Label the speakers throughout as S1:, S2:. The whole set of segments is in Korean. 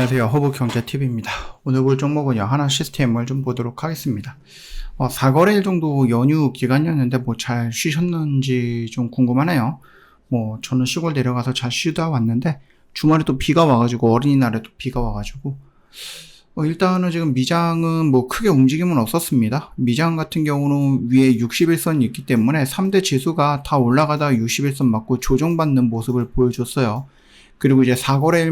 S1: 안녕하세요. 허브경제TV입니다. 오늘 볼 종목은요, 하나시스템을 좀 보도록 하겠습니다. 4거래일 정도 연휴 기간이었는데 잘 쉬셨는지 좀 궁금하네요. 저는 시골 내려가서 잘 쉬다 왔는데 주말에 또 비가 와가지고 어린이날에 또 비가 와가지고 일단은 지금 미장은 크게 움직임은 없었습니다. 미장 같은 경우는 위에 61선이 있기 때문에 3대 지수가 다 올라가다 61선 맞고 조정받는 모습을 보여줬어요. 그리고 이제 4거래일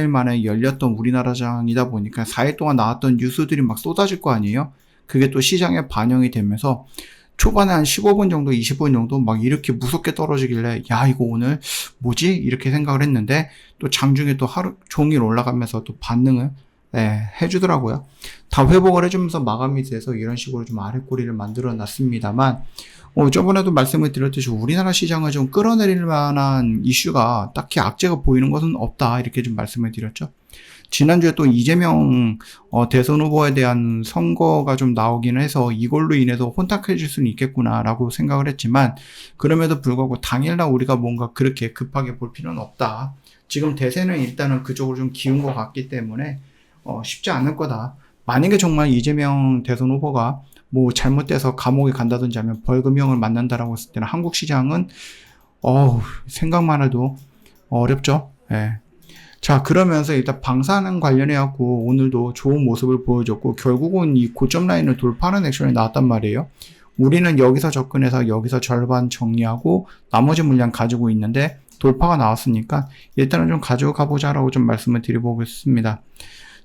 S1: 만에 열렸던 우리나라장이다 보니까 4일 동안 나왔던 뉴스들이 막 쏟아질 거 아니에요? 그게 또 시장에 반영이 되면서 초반에 한 15분 정도, 20분 정도 막 이렇게 무섭게 떨어지길래 야, 이거 오늘 뭐지? 이렇게 생각을 했는데 또 장중에 또 하루 종일 올라가면서 또 반응을 해주더라고요. 다 회복을 해주면서 마감이 돼서 이런 식으로 좀 아랫꼬리를 만들어 놨습니다만 저번에도 말씀을 드렸듯이 우리나라 시장을 좀 끌어내릴 만한 이슈가 딱히 악재가 보이는 것은 없다, 이렇게 좀 말씀을 드렸죠. 지난주에 또 이재명 대선 후보에 대한 선거가 좀 나오긴 해서 이걸로 인해서 혼탁해질 수는 있겠구나라고 생각을 했지만, 그럼에도 불구하고 당일날 우리가 뭔가 그렇게 급하게 볼 필요는 없다. 지금 대세는 일단은 그쪽으로 좀 기운 것 같기 때문에 쉽지 않을 거다. 만약에 정말 이재명 대선 후보가 잘못돼서 감옥에 간다든지 하면 벌금형을 맞는다라고 했을 때는 한국 시장은 생각만 해도 어렵죠. 예. 자, 그러면서 일단 방사능 관련해 갖고 오늘도 좋은 모습을 보여줬고, 결국은 이 고점 라인을 돌파하는 액션이 나왔단 말이에요. 우리는 여기서 접근해서 여기서 절반 정리하고 나머지 물량 가지고 있는데 돌파가 나왔으니까 일단은 좀 가져가 보자라고 좀 말씀을 드려보겠습니다.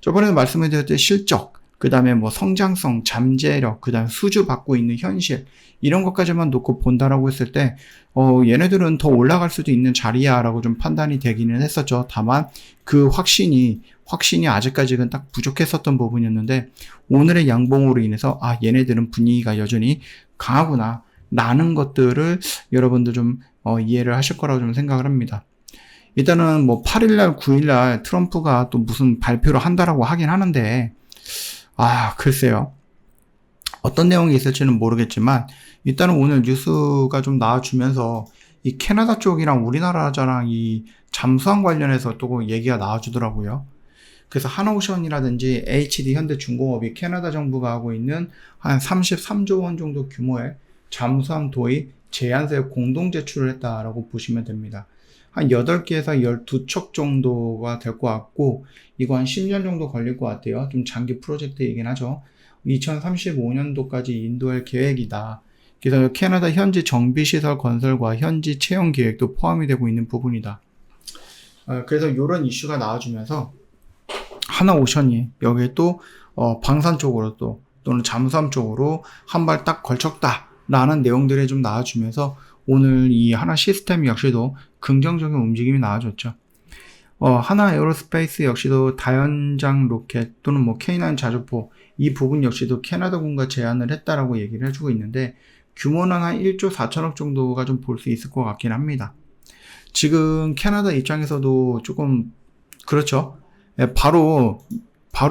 S1: 저번에도 말씀을 드렸듯이 실적, 그 다음에 성장성, 잠재력, 그 다음에 수주 받고 있는 현실, 이런 것까지만 놓고 본다라고 했을 때, 얘네들은 더 올라갈 수도 있는 자리야 라고 좀 판단이 되기는 했었죠. 다만, 그 확신이 아직까지는 딱 부족했었던 부분이었는데, 오늘의 양봉으로 인해서, 얘네들은 분위기가 여전히 강하구나, 라는 것들을 여러분들 좀, 이해를 하실 거라고 좀 생각을 합니다. 일단은 8일날, 9일날 트럼프가 또 무슨 발표를 한다라고 하긴 하는데, 글쎄요. 어떤 내용이 있을지는 모르겠지만, 일단은 오늘 뉴스가 좀 나와주면서, 이 캐나다 쪽이랑 우리나라랑 이 잠수함 관련해서 또 얘기가 나와주더라고요. 그래서 하나오션이라든지 HD 현대중공업이 캐나다 정부가 하고 있는 한 33조 원 정도 규모의 잠수함 도입 제안서에 공동 제출을 했다라고 보시면 됩니다. 한 8개에서 12척 정도가 될 것 같고, 이거 한 10년 정도 걸릴 것 같아요. 좀 장기 프로젝트이긴 하죠. 2035년도까지 인도할 계획이다. 그래서 캐나다 현지 정비시설 건설과 현지 채용 계획도 포함이 되고 있는 부분이다. 그래서 이런 이슈가 나와주면서 하나오션이 여기에 또 방산 쪽으로 또는 잠수함 쪽으로 한 발 딱 걸쳤다 라는 내용들이 좀 나와주면서 오늘 이 하나 시스템 역시도 긍정적인 움직임이 나와줬죠. 하나 에어로스페이스 역시도 다연장 로켓 또는 K9 자주포, 이 부분 역시도 캐나다군과 제안을 했다라고 얘기를 해주고 있는데, 규모는 한 1조 4천억 정도가 좀 볼 수 있을 것 같긴 합니다. 지금 캐나다 입장에서도 조금 그렇죠. 바로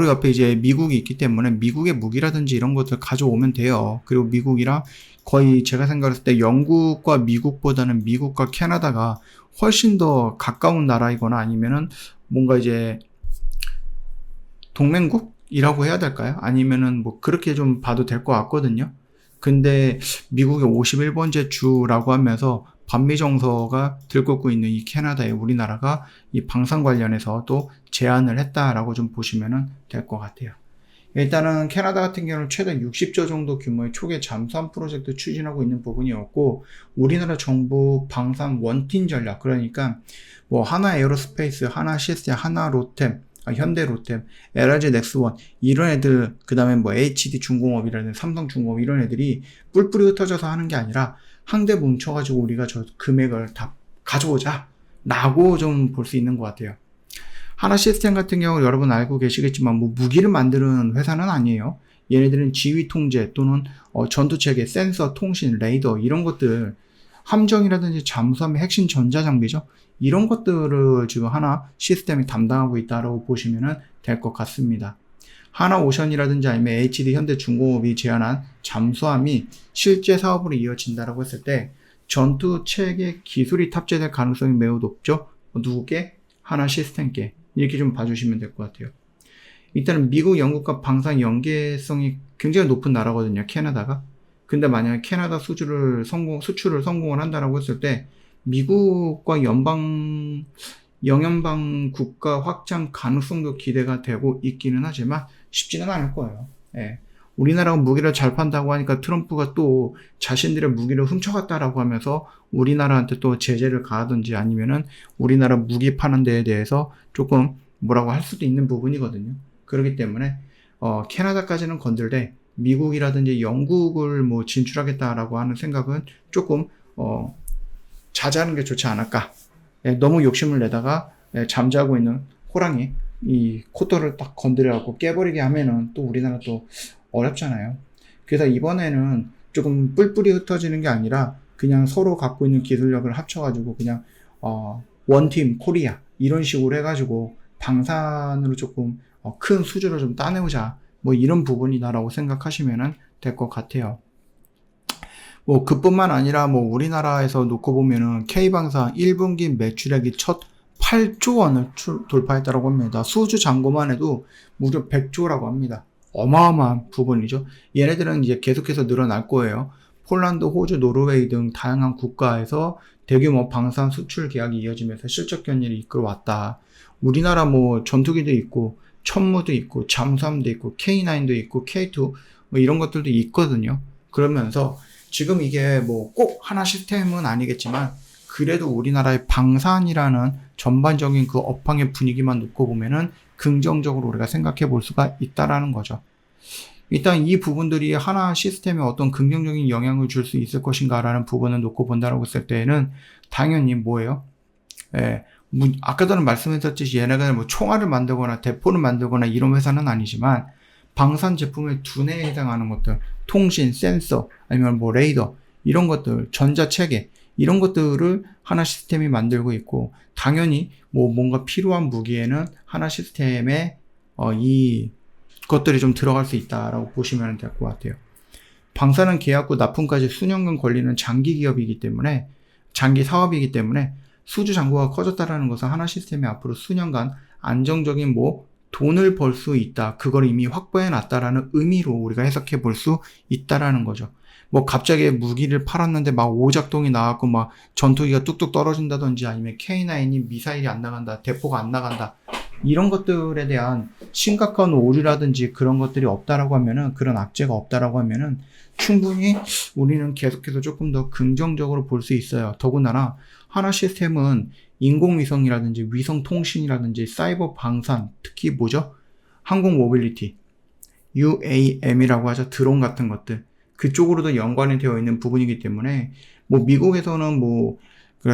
S1: 옆에 이제 미국이 있기 때문에 미국의 무기라든지 이런 것들 가져오면 돼요. 그리고 미국이랑 거의 제가 생각했을 때 영국과 미국보다는 미국과 캐나다가 훨씬 더 가까운 나라이거나 아니면은 뭔가 이제 동맹국이라고 해야 될까요? 아니면은 그렇게 좀 봐도 될 것 같거든요. 근데 미국의 51번째 주라고 하면서 반미 정서가 들끓고 있는 이 캐나다에 우리나라가 이 방산 관련해서 또 제안을 했다라고 좀 보시면 될 것 같아요. 일단은 캐나다 같은 경우는 최대 60조 정도 규모의 초계 잠수함 프로젝트 추진하고 있는 부분이었고, 우리나라 정부 방산 원팀 전략, 그러니까 하나 에어로스페이스, 하나 시스템, 하나 로템, 현대 로템, LRG 넥스원, 이런 애들, 그 다음에 HD 중공업이라든지 삼성 중공업, 이런 애들이 뿔뿔이 흩어져서 하는 게 아니라 한데 뭉쳐가지고 우리가 저 금액을 다 가져오자 라고 좀 볼 수 있는 것 같아요. 하나 시스템 같은 경우 여러분 알고 계시겠지만 무기를 만드는 회사는 아니에요. 얘네들은 지휘 통제 또는 전투체계, 센서, 통신, 레이더, 이런 것들, 함정이라든지 잠수함의 핵심 전자장비죠. 이런 것들을 지금 하나 시스템이 담당하고 있다고 보시면 될 것 같습니다. 하나오션이라든지 아니면 HD 현대중공업이 제안한 잠수함이 실제 사업으로 이어진다라고 했을 때 전투체계 기술이 탑재될 가능성이 매우 높죠. 누구께? 하나 시스템께. 이렇게 좀 봐주시면 될 것 같아요. 일단은 미국, 영국과 방산 연계성이 굉장히 높은 나라거든요. 캐나다가. 근데 만약에 캐나다 수출을 성공을 한다라고 했을 때 미국과 영연방 국가 확장 가능성도 기대가 되고 있기는 하지만 쉽지는 않을 거예요. 예. 우리나라가 무기를 잘 판다고 하니까 트럼프가 또 자신들의 무기를 훔쳐갔다라고 하면서 우리나라한테 또 제재를 가하든지 아니면은 우리나라 무기 파는 데에 대해서 조금 뭐라고 할 수도 있는 부분이거든요. 그렇기 때문에 캐나다까지는 건들되 미국이라든지 영국을 뭐 진출하겠다라고 하는 생각은 조금 자제하는 게 좋지 않을까. 예, 너무 욕심을 내다가 잠자고 있는 호랑이 이 코털을 딱 건드려갖고 깨버리게 하면은 또 우리나라 또 어렵잖아요. 그래서 이번에는 조금 뿔뿔이 흩어지는 게 아니라 그냥 서로 갖고 있는 기술력을 합쳐가지고 그냥 원팀 코리아 이런 식으로 해가지고 방산으로 조금 큰 수주를 좀 따내오자 뭐 이런 부분이다라고 생각하시면 될 것 같아요. 뭐 그뿐만 아니라 뭐 우리나라에서 놓고 보면은 K방산 1분기 매출액이 첫 8조 원을 돌파했다고 합니다. 수주 잔고만 해도 무려 100조라고 합니다. 어마어마한 부분이죠. 얘네들은 이제 계속해서 늘어날 거예요. 폴란드, 호주, 노르웨이 등 다양한 국가에서 대규모 방산 수출 계약이 이어지면서 실적 견인을 이끌어왔다. 우리나라 뭐 전투기도 있고 천무도 있고 잠수함도 있고 K9도 있고 K2 뭐 이런 것들도 있거든요. 그러면서 지금 이게 뭐 꼭 하나 시스템은 아니겠지만 그래도 우리나라의 방산이라는 전반적인 그 업황의 분위기만 놓고 보면은 긍정적으로 우리가 생각해 볼 수가 있다라는 거죠. 일단 이 부분들이 하나 시스템에 어떤 긍정적인 영향을 줄 수 있을 것인가라는 부분을 놓고 본다라고 했을 때에는 당연히 뭐예요? 아까도 말씀드렸듯이 얘네가 뭐 총알을 만들거나 대포를 만들거나 이런 회사는 아니지만 방산 제품의 두뇌에 해당하는 것들, 통신, 센서, 아니면 뭐 레이더 이런 것들, 전자체계 이런 것들을 하나 시스템이 만들고 있고 당연히 뭐 뭔가 필요한 무기에는 하나 시스템에 이 것들이 좀 들어갈 수 있다라고 보시면 될 것 같아요. 방산은 계약 후 납품까지 수년간 걸리는 장기 기업이기 때문에 장기 사업이기 때문에 수주 잔고가 커졌다라는 것은 하나 시스템이 앞으로 수년간 안정적인 뭐 돈을 벌 수 있다. 그걸 이미 확보해 놨다라는 의미로 우리가 해석해 볼 수 있다라는 거죠. 뭐 갑자기 무기를 팔았는데 막 오작동이 나왔고 막 전투기가 뚝뚝 떨어진다든지 아니면 K9이 미사일이 안 나간다, 대포가 안 나간다. 이런 것들에 대한 심각한 오류라든지 그런 것들이 없다라고 하면은 그런 악재가 없다라고 하면은 충분히 우리는 계속해서 조금 더 긍정적으로 볼 수 있어요. 더군다나 하나 시스템은 인공위성이라든지 위성통신이라든지 사이버 방산, 특히 뭐죠? 항공 모빌리티, UAM이라고 하죠. 드론 같은 것들. 그쪽으로도 연관이 되어 있는 부분이기 때문에 뭐 미국에서는 뭐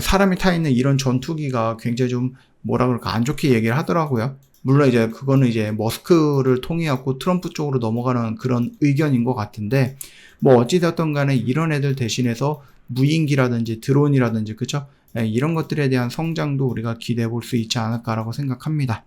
S1: 사람이 타 있는 이런 전투기가 굉장히 좀 뭐라 그럴까 안 좋게 얘기를 하더라고요. 물론 이제 그거는 이제 머스크를 통해 갖고 트럼프 쪽으로 넘어가는 그런 의견인 것 같은데 뭐 어찌됐든 간에 이런 애들 대신해서 무인기라든지 드론이라든지 그쵸? 이런 것들에 대한 성장도 우리가 기대해 볼 수 있지 않을까라고 생각합니다.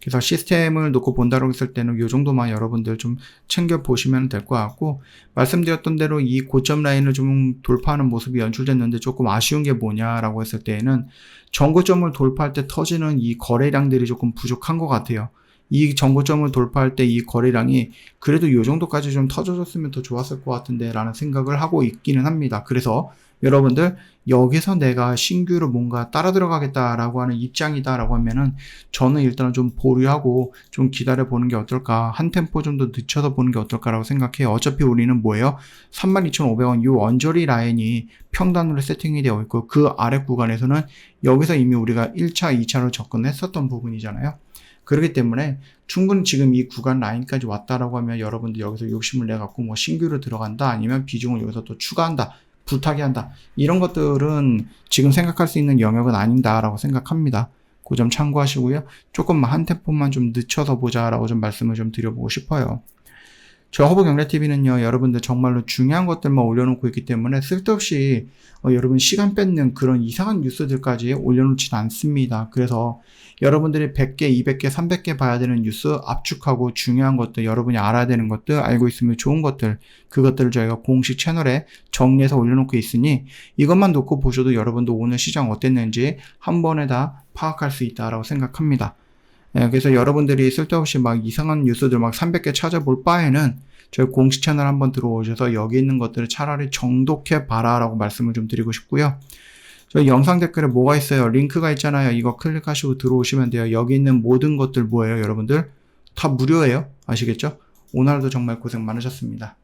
S1: 그래서 시스템을 놓고 본다고 했을 때는 이 정도만 여러분들 좀 챙겨보시면 될 것 같고 말씀드렸던 대로 이 고점 라인을 좀 돌파하는 모습이 연출됐는데 조금 아쉬운 게 뭐냐라고 했을 때에는 전고점을 돌파할 때 터지는 이 거래량들이 조금 부족한 것 같아요. 이 전고점을 돌파할 때 이 거래량이 그래도 이 정도까지 좀 터져줬으면 더 좋았을 것 같은데 라는 생각을 하고 있기는 합니다. 그래서 여러분들 여기서 내가 신규로 뭔가 따라 들어가겠다라고 하는 입장이다라고 하면은 저는 일단은 좀 보류하고 좀 기다려 보는 게 어떨까, 한 템포 좀 더 늦춰서 보는 게 어떨까라고 생각해요. 어차피 우리는 뭐예요? 32,500원 이 언저리 라인이 평단으로 세팅이 되어 있고 그 아래 구간에서는 여기서 이미 우리가 1차, 2차로 접근했었던 부분이잖아요. 그렇기 때문에 충분히 지금 이 구간 라인까지 왔다라고 하면 여러분들 여기서 욕심을 내갖고 뭐 신규로 들어간다 아니면 비중을 여기서 또 추가한다. 불타기 한다. 이런 것들은 지금 생각할 수 있는 영역은 아닌다라고 생각합니다. 그 점 참고하시고요. 조금만 한 템포만 좀 늦춰서 보자라고 좀 말씀을 좀 드려보고 싶어요. 저 허브경제TV는요, 여러분들 정말로 중요한 것들만 올려놓고 있기 때문에 쓸데없이 여러분 시간 뺏는 그런 이상한 뉴스들까지 올려놓지는 않습니다. 그래서 여러분들이 100개, 200개, 300개 봐야 되는 뉴스 압축하고 중요한 것들, 여러분이 알아야 되는 것들, 알고 있으면 좋은 것들, 그것들을 저희가 공식 채널에 정리해서 올려놓고 있으니 이것만 놓고 보셔도 여러분도 오늘 시장 어땠는지 한 번에 다 파악할 수 있다라고 생각합니다. 예, 그래서 여러분들이 쓸데없이 막 이상한 뉴스들 막 300개 찾아볼 바에는 저희 공식 채널 한번 들어오셔서 여기 있는 것들을 차라리 정독해 봐라라고 말씀을 좀 드리고 싶고요. 저희 영상 댓글에 뭐가 있어요? 링크가 있잖아요. 이거 클릭하시고 들어오시면 돼요. 여기 있는 모든 것들 뭐예요, 여러분들? 다 무료예요. 아시겠죠? 오늘도 정말 고생 많으셨습니다.